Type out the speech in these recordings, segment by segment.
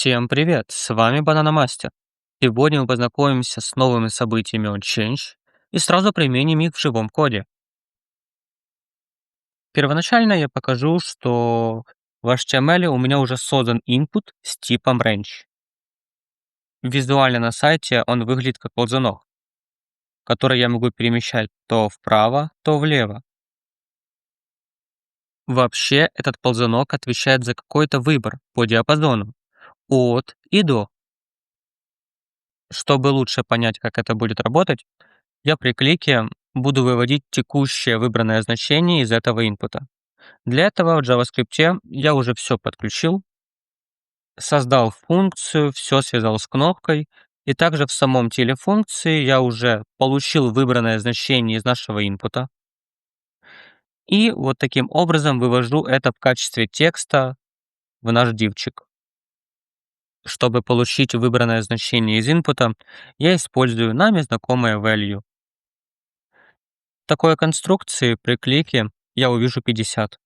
Всем привет! С вами Банана Мастер. Сегодня мы познакомимся с новыми событиями OnChange и сразу применим их в живом коде. Первоначально я покажу, что в HTML у меня уже создан input с типом range. Визуально на сайте он выглядит как ползунок, который я могу перемещать то вправо, то влево. Вообще, этот ползунок отвечает за какой-то выбор по диапазону от и до. Чтобы лучше понять, как это будет работать, я при клике буду выводить текущее выбранное значение из этого инпута. Для этого в JavaScript я уже все подключил, создал функцию, все связал с кнопкой, и также в самом теле функции я уже получил выбранное значение из нашего инпута. И вот таким образом вывожу это в качестве текста в наш дивчик. Чтобы получить выбранное значение из инпута, я использую нами знакомое value. В такой конструкции при клике я увижу 50.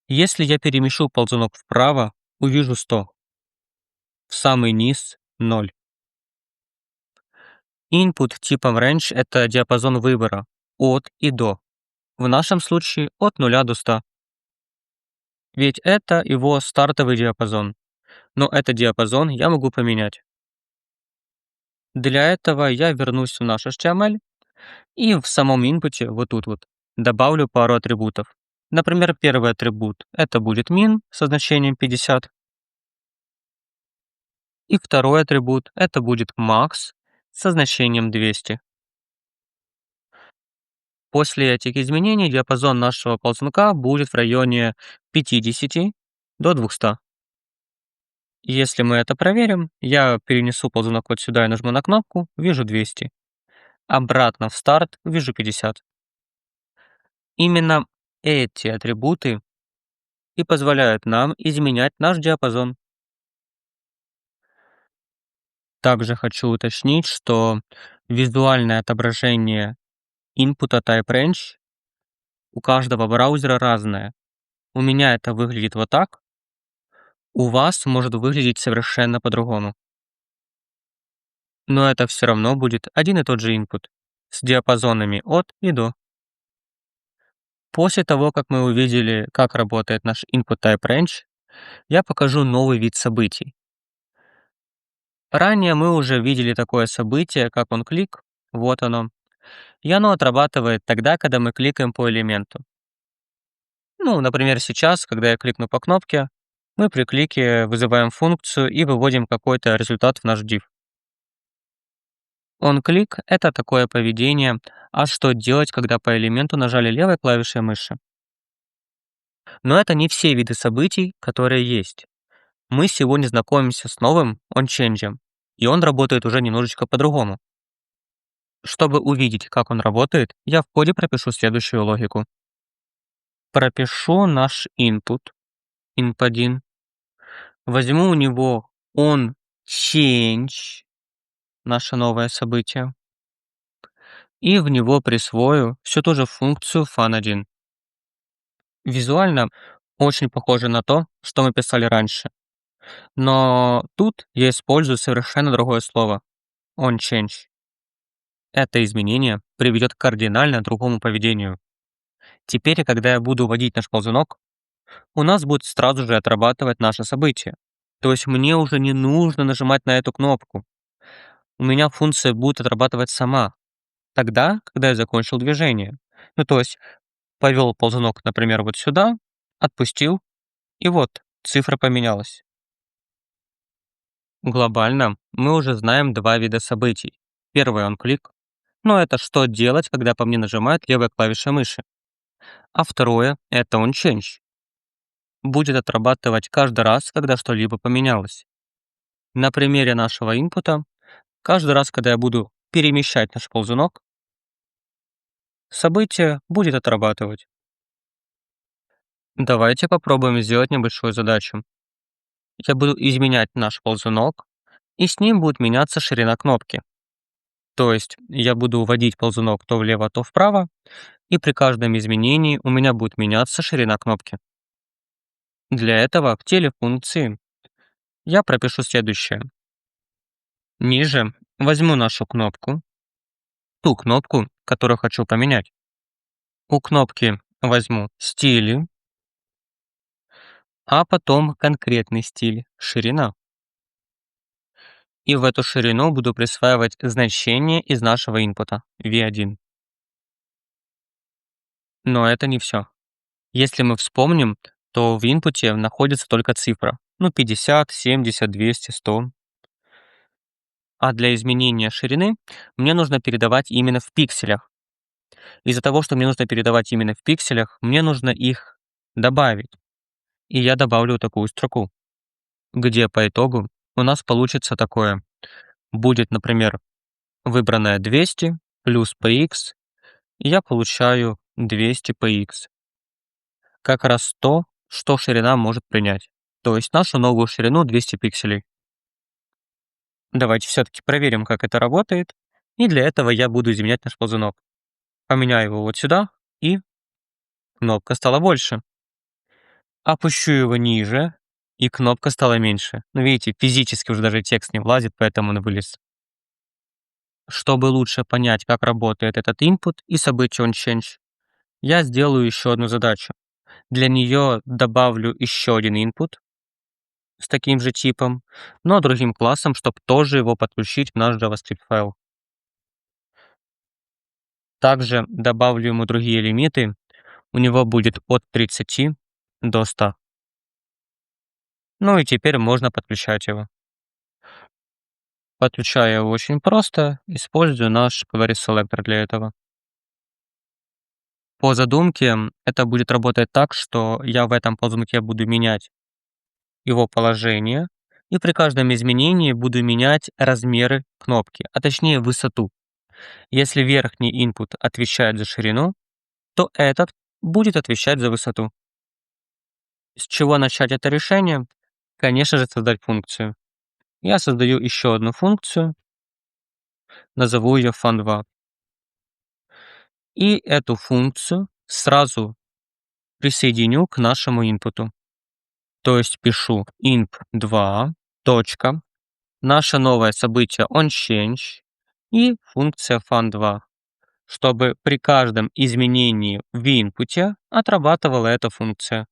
Если я перемещу ползунок вправо, увижу 100. В самый низ — 0. Input типом range — это диапазон выбора от и до. В нашем случае от 0 до 100. Ведь это его стартовый диапазон. Но этот диапазон я могу поменять. Для этого я вернусь в наш HTML и в самом инпуте, вот тут вот, добавлю пару атрибутов. Например, первый атрибут — это будет min со значением 50. И второй атрибут — это будет max со значением 200. После этих изменений диапазон нашего ползунка будет в районе 50 до 200. Если мы это проверим, я перенесу ползунок вот сюда и нажму на кнопку, вижу 200. Обратно в старт, вижу 50. Именно эти атрибуты и позволяют нам изменять наш диапазон. Также хочу уточнить, что визуальное отображение input type range у каждого браузера разное. У меня это выглядит вот так, у вас может выглядеть совершенно по-другому. Но это все равно будет один и тот же input с диапазонами от и до. После того, как мы увидели, как работает наш input type range, я покажу новый вид событий. Ранее мы уже видели такое событие, как onClick, вот оно, и оно отрабатывает тогда, когда мы кликаем по элементу. Ну, например, сейчас, когда я кликну по кнопке, мы при клике вызываем функцию и выводим какой-то результат в наш div. OnClick — это такое поведение, а что делать, когда по элементу нажали левой клавишей мыши? Но это не все виды событий, которые есть. Мы сегодня знакомимся с новым OnChange, и он работает уже немножечко по-другому. Чтобы увидеть, как он работает, я в коде пропишу следующую логику. Пропишу наш input, inp1, возьму у него onChange, наше новое событие, и в него присвою всю ту же функцию fun1. Визуально очень похоже на то, что мы писали раньше, но тут я использую совершенно другое слово — onChange. Это изменение приведет к кардинально другому поведению. Теперь, когда я буду вводить наш ползунок, у нас будет сразу же отрабатывать наше событие. То есть мне уже не нужно нажимать на эту кнопку. У меня функция будет отрабатывать сама, тогда, когда я закончил движение. Ну, то есть повел ползунок, например, вот сюда, отпустил, и вот цифра поменялась. Глобально мы уже знаем два вида событий. Первый — он клик, но это что делать, когда по мне нажимают левой клавишей мыши. А второе — это он change. Будет отрабатывать каждый раз, когда что-либо поменялось. На примере нашего инпута, каждый раз, когда я буду перемещать наш ползунок, событие будет отрабатывать. Давайте попробуем сделать небольшую задачу. Я буду изменять наш ползунок, и с ним будет меняться ширина кнопки. То есть я буду вводить ползунок то влево, то вправо, и при каждом изменении у меня будет меняться ширина кнопки. Для этого в теле функции Я пропишу следующее. Ниже возьму нашу кнопку, ту кнопку, которую хочу поменять. У кнопки возьму стили, а потом конкретный стиль, ширина. И в эту ширину буду присваивать значение из нашего инпута V1. Но это не все. Если мы вспомним, то в инпуте находится только цифра. Ну, 50, 70, 200, 100. А для изменения ширины мне нужно передавать именно в пикселях. Из-за того, что мне нужно передавать именно в пикселях, мне нужно их добавить. И я добавлю такую строку, где по итогу у нас получится такое. Будет, например, выбранное 200 плюс px, и я получаю 200 px. Как раз то, что ширина может принять. То есть нашу новую ширину 200 пикселей. Давайте все-таки проверим, как это работает. И для этого я буду изменять наш ползунок. Поменяю его вот сюда, и кнопка стала больше. Опущу его ниже, и кнопка стала меньше. Ну, видите, физически уже даже текст не влазит, поэтому он вылез. Чтобы лучше понять, как работает этот input и событие onChange, я сделаю еще одну задачу. Для нее добавлю еще один input с таким же типом, но другим классом, чтобы тоже его подключить в наш JavaScript файл. Также добавлю ему другие лимиты. У него будет от 30 до 100. Ну и теперь можно подключать его. Подключаю его очень просто, использую наш query selector для этого. По задумке это будет работать так, что я в этом ползунке буду менять его положение, и при каждом изменении буду менять размеры кнопки, а точнее высоту. Если верхний input отвечает за ширину, то этот будет отвечать за высоту. С чего начать это решение? Конечно же, создать функцию. Я создаю еще одну функцию, назову ее fun2. И эту функцию сразу присоединю к нашему инпуту. То есть пишу imp2, точка, наше новое событие onChange и функция fun2, чтобы при каждом изменении в инпуте отрабатывала эта функция.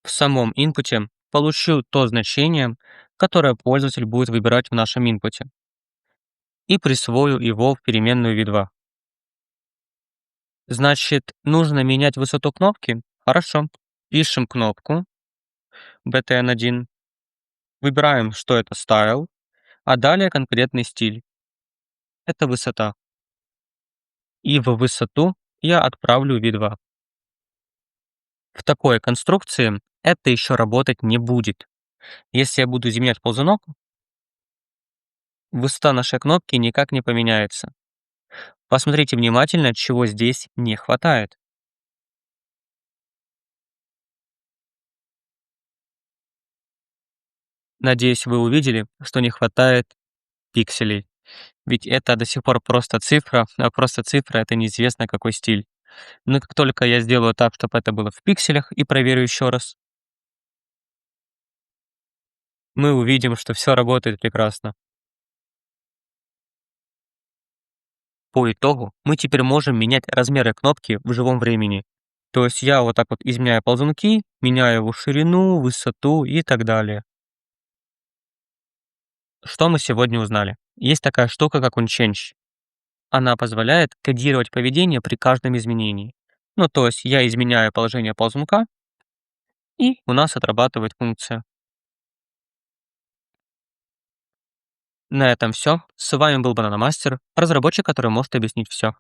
В самом инпуте получу то значение, которое пользователь будет выбирать в нашем инпуте, и присвою его в переменную v2. Значит, нужно менять высоту кнопки? Хорошо. Пишем кнопку btn1, выбираем, что это style, а далее конкретный стиль. Это высота. И в высоту я отправлю v2. В такой конструкции это еще работать не будет. Если я буду изменять ползунок, высота нашей кнопки никак не поменяется. Посмотрите внимательно, чего здесь не хватает. Надеюсь, вы увидели, что не хватает пикселей. Ведь это до сих пор просто цифра, а просто цифра — это неизвестно какой стиль. Но как только я сделаю так, чтобы это было в пикселях, и проверю еще раз, мы увидим, что все работает прекрасно. По итогу мы теперь можем менять размеры кнопки в живом времени. То есть я вот так вот изменяю ползунки, меняю его ширину, высоту и так далее. Что мы сегодня узнали? Есть такая штука, как onChange. Она позволяет кодировать поведение при каждом изменении. Ну, то есть я изменяю положение ползунка, и у нас отрабатывает функция. На этом все. С вами был Бананомастер, разработчик, который может объяснить все.